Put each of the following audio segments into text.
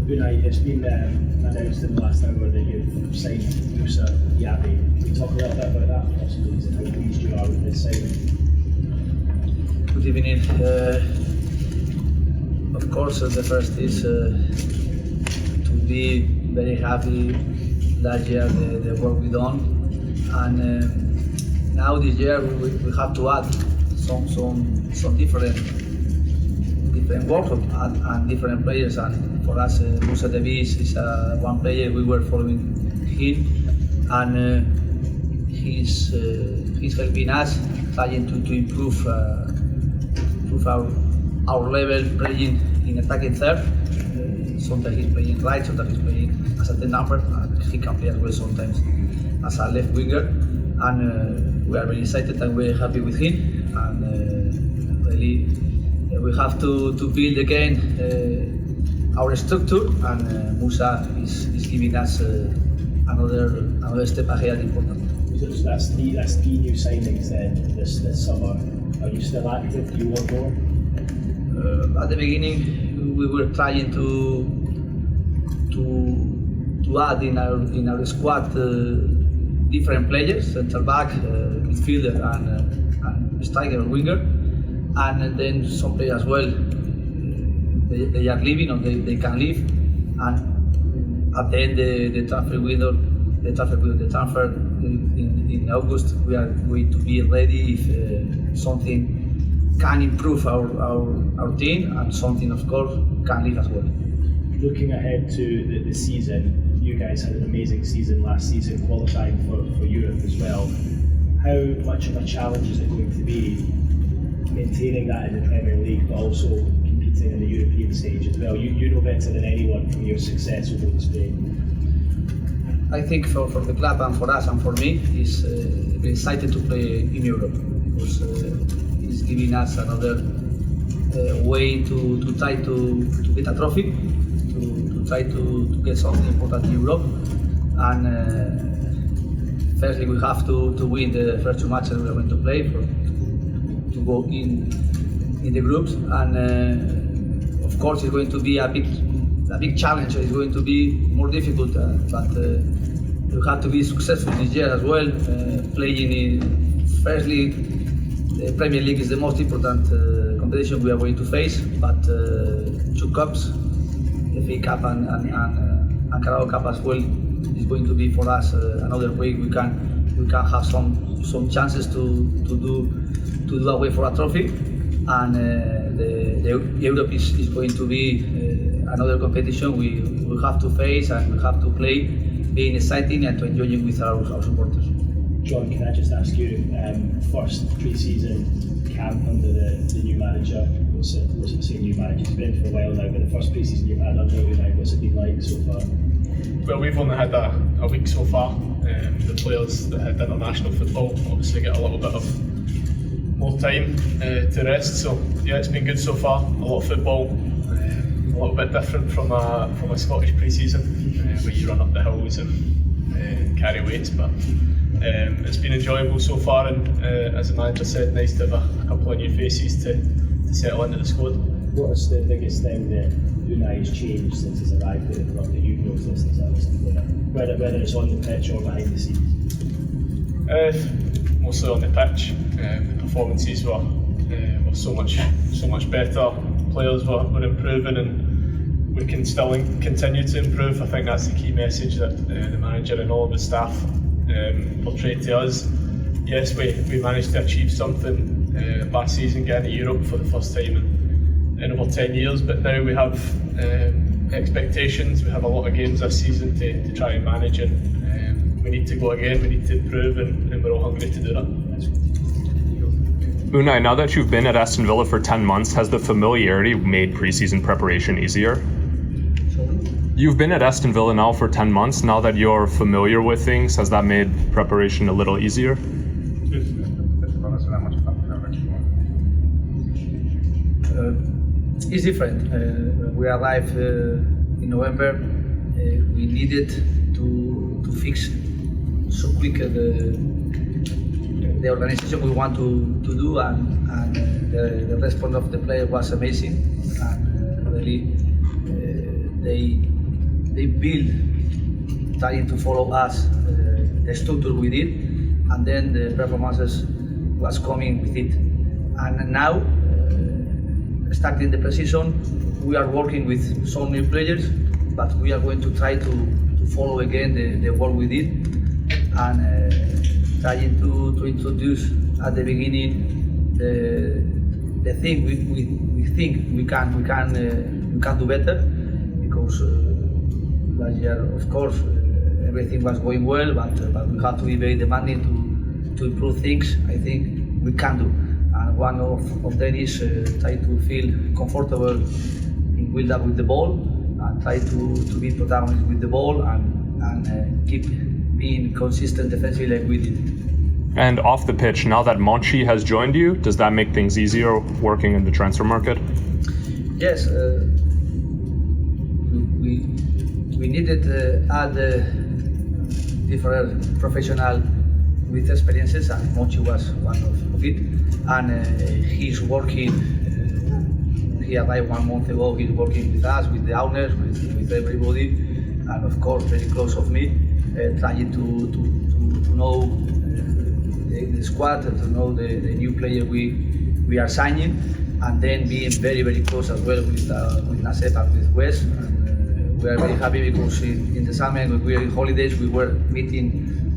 Unai, it's been announced in the last hour that you've signed Moussa Diaby. Can you talk a little bit about that, possibly, and how pleased you are with this signing? Good evening. Of course, the first is to be very happy last year the work we done, and now this year we have to add some different work and different players. And for us, Moussa Diaby is one player. We were following him, and he's helping us trying to improve our level playing in attacking third. Sometimes he's playing right, sometimes he's playing as a 10 number, and he can play as well sometimes as a left winger. And we are very excited and we're happy with him. And really, we have to build again our structure, and Moussa is giving us another step ahead important. So that's three new signings then this summer. Are you still active? Do you want more? At the beginning, we were trying to add in our squad different players, centre back, midfielder, and striker or winger, and then some players as well. They are leaving or they can leave, and at the end the transfer in August, we are going to be ready if something can improve our team, and something of course can leave as well. Looking ahead to the season, you guys had an amazing season last season, qualifying for Europe as well. How much of a challenge is it going to be maintaining that in the Premier League, but also competing in the European stage as well? You know better than anyone from your success over in Spain. I think for the club and for us and for me, it's very excited to play in Europe, because it's giving us another way to try to get a trophy, to try to get something important in Europe. And firstly, we have to win the first two matches we are going to play to go in the groups. And of course, it's going to be a big challenge. It's going to be more difficult, but you have to be successful this year as well. Playing in, firstly, the Premier League is the most important competition we are going to face, but two cups, the FA Cup and Carabao Cup as well, is going to be for us another way we can have some chances to do away for a trophy. And the Europe is going to be another competition we have to face and we have to play, being exciting and to enjoying with our supporters. John, can I just ask you, first pre-season camp under the new manager, what's it saying new manager? It's been for a while now, but the first pre-season you've had under Unai, what's it been like so far? Well, we've only had a week so far. The players that had international football obviously get a little bit of more time to rest, so yeah, it's been good so far. A lot of football, a little bit different from a Scottish pre-season where you run up the hills and carry weights, but it's been enjoyable so far, and as the manager said, nice to have a couple of new faces to settle into the squad. What is the biggest thing that Unai has changed since he's arrived at the club that you've noticed as a player, whether it's on the pitch or behind the scenes? Mostly on the pitch. The performances were so much better. Players were improving, and we can still continue to improve. I think that's the key message that the manager and all of the staff portrayed to us. Yes, we managed to achieve something last season, getting to Europe for the first time in over 10 years, but now we have expectations. We have a lot of games this season to try and manage, and we need to go again, we need to improve, and we're all hungry to do that. Unai, now that you've been at Aston Villa for 10 months, has the familiarity made pre-season preparation easier? You've been at Aston Villa now for 10 months. Now that you're familiar with things, has that made preparation a little easier? It's different. When we arrived in November, we needed to fix so quick the organization we want to do, and the response of the player was amazing, and really build, trying to follow us, the structure we did, and then the performances was coming with it. And now, starting the pre-season, we are working with some new players, but we are going to try to follow again the work we did, and trying to introduce at the beginning the thing we think we can do better, because last year, of course, everything was going well, but we have to be very demanding to improve things. I think we can do, and one of them is try to feel comfortable in build up with the ball, and try to be protagonist with the ball, and keep being consistent defensively like we did. And off the pitch, now that Monchi has joined you, does that make things easier working in the transfer market? Yes, we needed to add different professional with experiences, and Monchi was one of it. And he's working. He arrived 1 month ago. He's working with us, with the owners, with everybody, and of course very close of me, trying to know the squad, to know the new player we are signing, and then being very close as well with Nasef and with Wes. And we are very happy because in the summer when we were in holidays, we were meeting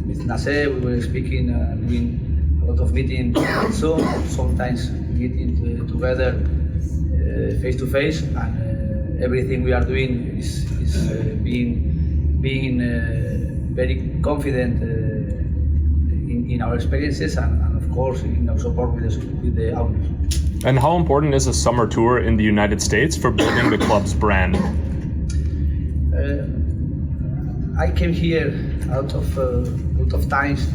with Nasef, we were speaking, doing a lot of meetings on Zoom, sometimes meeting together face to face, and everything we are doing is being very confident in our experiences, and of course in our support with the owners. And how important is a summer tour in the United States for building the club's brand? I came here out of times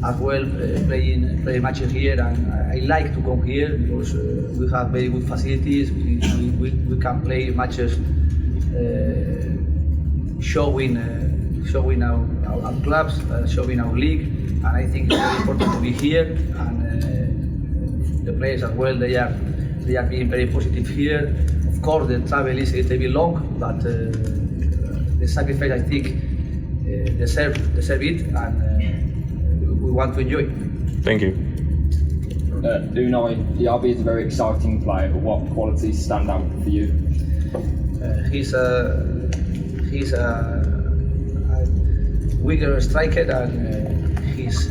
as well, playing matches here, and I like to come here because we have very good facilities. We can play matches showing our clubs, showing our league, and I think it's very important to be here. And the players as well, they are being very positive here. Of course, the travel is a little bit long, but the sacrifice, I think, deserve it, and we want to enjoy. Thank you. Unai Diaby is a very exciting player, but what qualities stand out for you? He's a winger striker, and his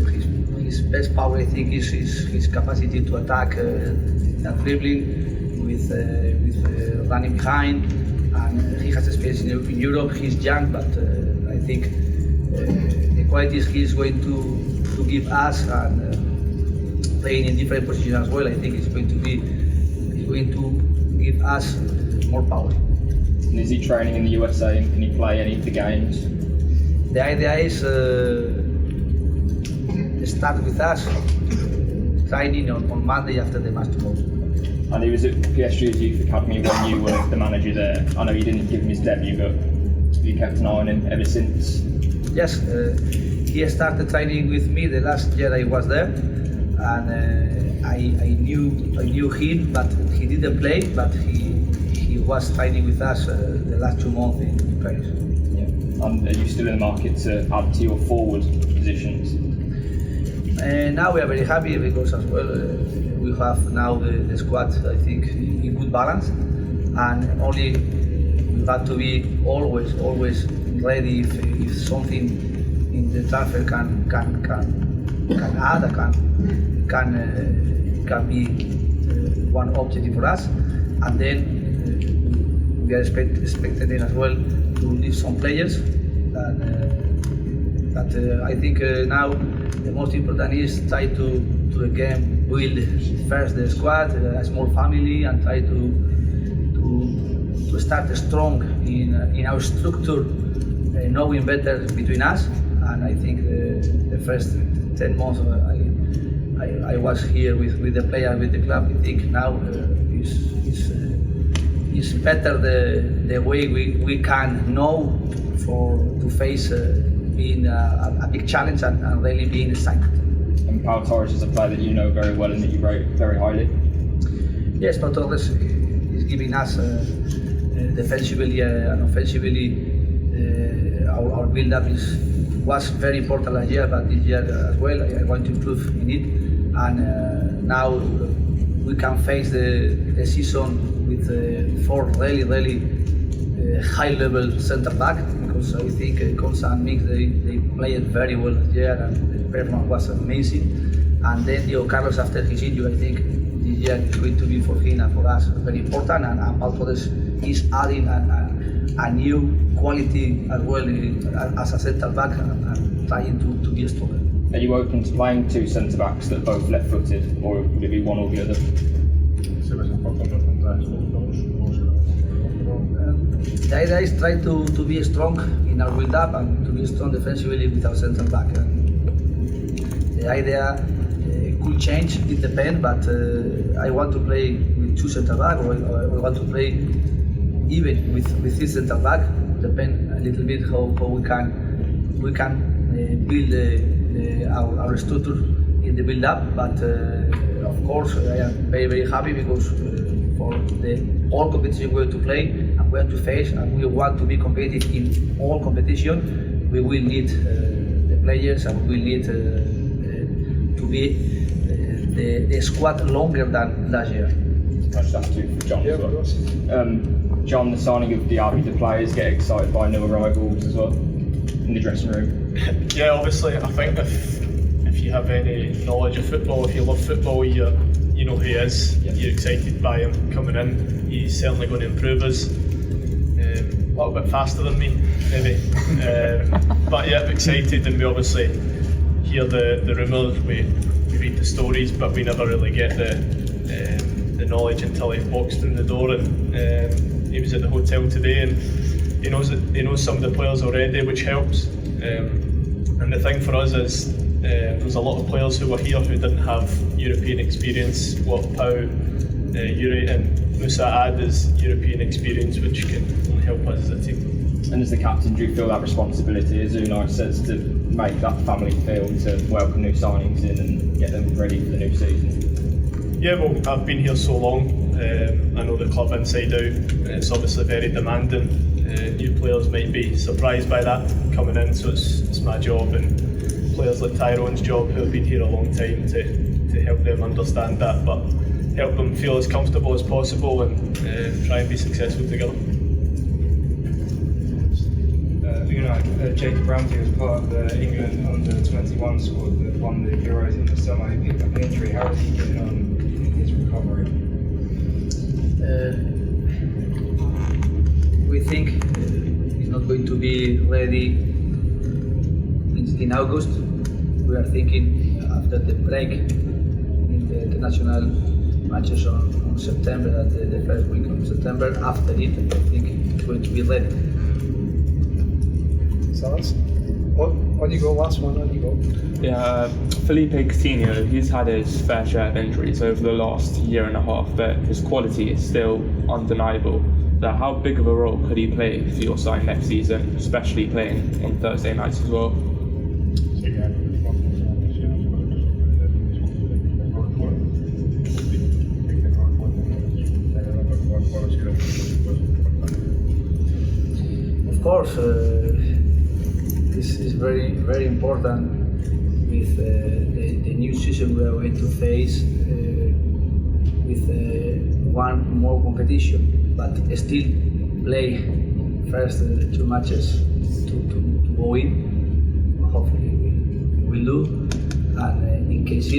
best power, I think, is his capacity to attack and dribbling with running behind. And he has experience in Europe. He's young, but I think the qualities he's going to give us, and playing in different positions as well, I think he's going to give us more power. And is he training in the USA, and can he play any of the games? The idea is start with us training on Monday after the match tomorrow. And he was at PSG's Youth Academy when you were the manager there. I know you didn't give him his debut, but you kept an eye on him ever since. Yes, he started training with me the last year I was there, and I knew him, but he didn't play. But he was training with us the last 2 months in Paris. Yeah. And are you still in the market to add to your forward positions? Now we are very happy because as well we have now the squad, I think, in good balance, and only we have to be always ready if something in the transfer can add, can be one objective for us, and then we are expecting as well to leave some players. But I think now the most important is try to again build first the squad, a small family, and try to start strong in our structure, knowing better between us. And I think the first 10 months I was here with the player, with the club. I think now is better the way we can know to face being a big challenge and really being excited. And Pau Torres is a player that you know very well and that you rate very highly. Yes, Pau Torres is giving us defensively and offensively Our build-up was very important last year, but this year as well. I want to improve in it, and now we can face the season with 4 really high-level centre back, because I think Konsa and Mix they played very well last year, and the performance was amazing. And then Diego Carlos, after his injury, I think this year is going to be for him and for us very important, and Palfodes is adding a new quality as well as a centre back and trying to be stronger. Are you open to playing 2 centre backs that are both left-footed, or would it be one or the other? The idea is try to be strong in our build-up and to be strong defensively with our centre back. The idea could change, it depends, but I want to play with 2 centre back, or I want to play even with 3 centre back. Depend a little bit how we can build our structure in the build-up. But of course, I am very happy because for all competition we have to play and we have to face, and we want to be competitive in all competition. We will need the players, and we will need to be the squad longer than last year. I just have to for John as well. John, the signing of Diaby, the players get excited by new arrivals as well in the dressing room. Yeah, obviously, I think if you have any knowledge of football, if you love football, you know who he is. Yeah. You're excited by him coming in. He's certainly going to improve us. A little bit faster than me, maybe. But yeah, excited, and we obviously hear the rumours, we read the stories, but we never really get the knowledge until he walks through the door. And he was at the hotel today, and he knows some of the players already, which helps. And the thing for us is there's a lot of players who were here who didn't have European experience. What Pau, Yuri and Moussa add is European experience, which can only help us as a team. And as the captain, do you feel that responsibility, as Unai says, to make that family feel, to welcome new signings in and get them ready for the new season? Yeah, well, I've been here so long. I know the club inside out. It's obviously very demanding. New players might be surprised by that coming in, so it's my job, and players like Tyrone's job, who have been here a long time, to help them understand that, but help them feel as comfortable as possible and try and be successful together. Jacob Ramsey was part of the England under-21 squad that won the Euros in the summer. He picked up an injury. How is he getting on in his recovery? We think he's not going to be ready in August. We are thinking after the break in the international matches on September, at the first week of September. After it, I think it's going to be ready. On you go, last one, on you go. Yeah, Felipe Coutinho, he's had his fair share of injuries over the last year and a half, but his quality is still undeniable. So how big of a role could he play for your side next season, especially playing on Thursday nights as well? Of course, this is very important with the new season we are going to face with one more competition, but still play first 2 matches to go in. Hopefully we will do, and in case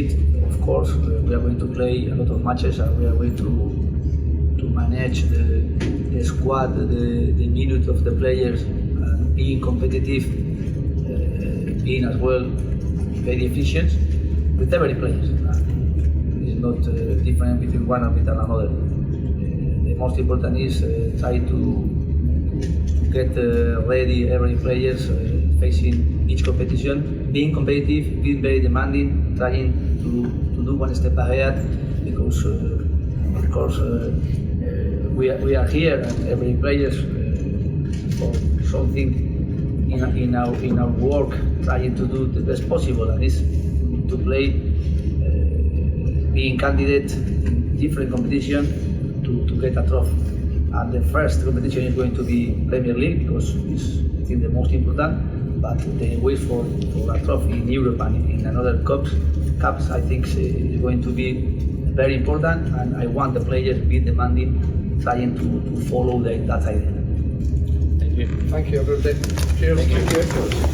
of course we are going to play a lot of matches, and we are going to manage the squad, the minute of the players, being competitive, being as well very efficient with every player. It's not different between one and with another. The most important is try to get ready every player facing each competition, being competitive, being very demanding, trying to do one step ahead, because of course we are here, and every player for something in our work, trying to do the best possible, and is to play, being candidate in different competition to get a trophy. and the first competition is going to be Premier League because it's I think the most important. But the wait for a trophy in Europe and in another cups I think is going to be very important, and I want the players to be demanding, trying to follow that idea. Thank you. Thank you, everybody. Cheers. Thank you.